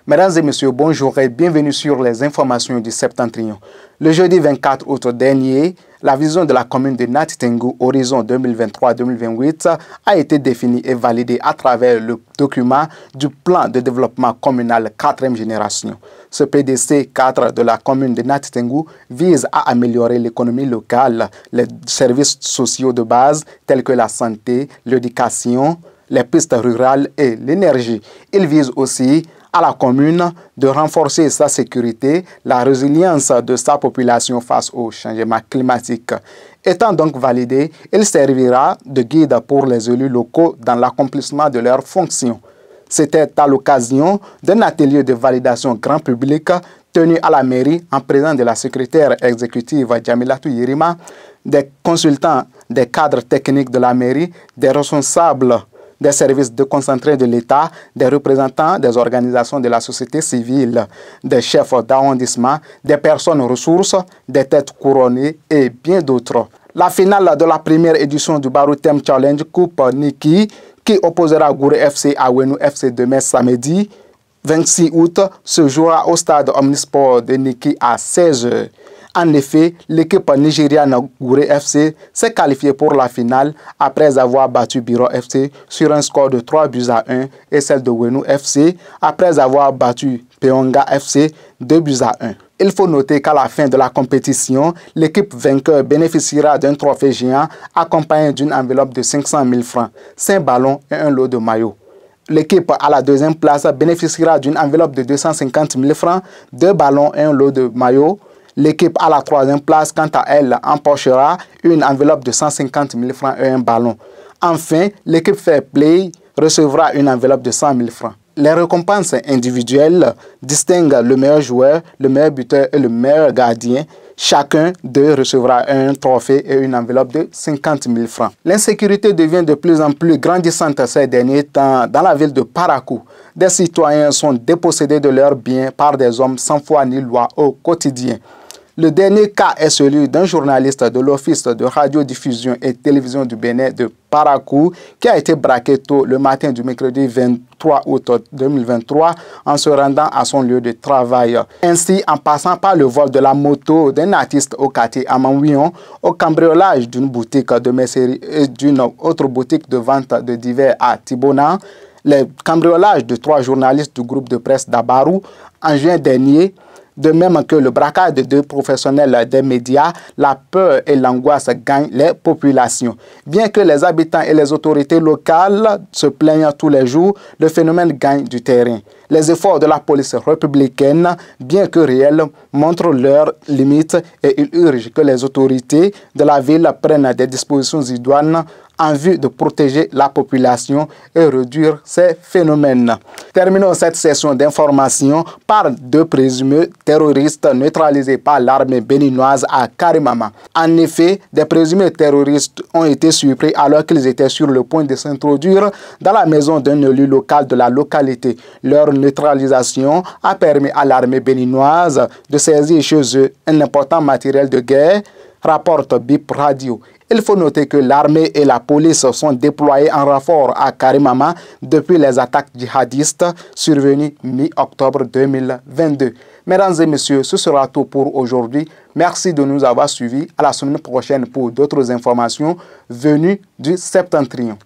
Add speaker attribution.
Speaker 1: Mesdames et messieurs, bonjour et bienvenue sur les informations du Septentrion. Le jeudi 24 août dernier, la vision de la commune de Nati Tengu horizon 2023-2028 a été définie et validée à travers le document du plan de développement communal 4e génération. Ce PDC 4 de la commune de Nati Tengu vise à améliorer l'économie locale, les services sociaux de base tels que la santé, l'éducation, les pistes rurales et l'énergie. Il vise aussi à la commune de renforcer sa sécurité, la résilience de sa population face au changement climatique. Étant donc validé, il servira de guide pour les élus locaux dans l'accomplissement de leurs fonctions. C'était à l'occasion d'un atelier de validation grand public tenu à la mairie en présence de la secrétaire exécutive Djamilatou Yirima, des consultants, des cadres techniques de la mairie, des responsables des services déconcentrés de l'État, des représentants des organisations de la société civile, des chefs d'arrondissement, des personnes ressources, des têtes couronnées et bien d'autres. La finale de la première édition du Barou Thème Challenge Coupe Niki, qui opposera Gouré FC à Ouenou FC demain samedi 26 août, se jouera au stade Omnisport de Niki à 16 h. En effet, l'équipe nigériane Gouré FC s'est qualifiée pour la finale après avoir battu Biro FC sur un score de 3-1 et celle de Ouenou FC après avoir battu Peonga FC 2-1. Il faut noter qu'à la fin de la compétition, l'équipe vainqueur bénéficiera d'un trophée géant accompagné d'une enveloppe de 500 000 francs, 5 ballons et un lot de maillots. L'équipe à la deuxième place bénéficiera d'une enveloppe de 250 000 francs, 2 ballons et un lot de maillots. L'équipe à la troisième place, quant à elle, empochera une enveloppe de 150 000 francs et un ballon. Enfin, l'équipe Fair Play recevra une enveloppe de 100 000 francs. Les récompenses individuelles distinguent le meilleur joueur, le meilleur buteur et le meilleur gardien. Chacun d'eux recevra un trophée et une enveloppe de 50 000 francs. L'insécurité devient de plus en plus grandissante ces derniers temps dans la ville de Parakou. Des citoyens sont dépossédés de leurs biens par des hommes sans foi ni loi au quotidien. Le dernier cas est celui d'un journaliste de l'Office de radiodiffusion et télévision du Bénin de Parakou qui a été braqué tôt le matin du mercredi 23 août 2023 en se rendant à son lieu de travail. Ainsi, en passant par le vol de la moto d'un artiste au quartier Amanouillon, au cambriolage d'une boutique de mercerie et d'une autre boutique de vente de divers à Tibona, les cambriolages de 3 journalistes du groupe de presse d'Abarou en juin dernier, de même que le braquage de 2 professionnels des médias, la peur et l'angoisse gagnent les populations. Bien que les habitants et les autorités locales se plaignent tous les jours, le phénomène gagne du terrain. Les efforts de la police républicaine, bien que réels, montrent leurs limites et il urge que les autorités de la ville prennent des dispositions idoines en vue de protéger la population et réduire ces phénomènes. Terminons cette session d'information par 2 présumés terroristes neutralisés par l'armée béninoise à Karimama. En effet, des présumés terroristes ont été surpris alors qu'ils étaient sur le point de s'introduire dans la maison d'un élu local de la localité. Leur neutralisation a permis à l'armée béninoise de saisir chez eux un important matériel de guerre, rapporte BIP Radio. Il faut noter que l'armée et la police sont déployés en renfort à Karimama depuis les attaques djihadistes survenues mi-octobre 2022. Mesdames et messieurs, ce sera tout pour aujourd'hui. Merci de nous avoir suivis. À la semaine prochaine pour d'autres informations venues du Septentrion.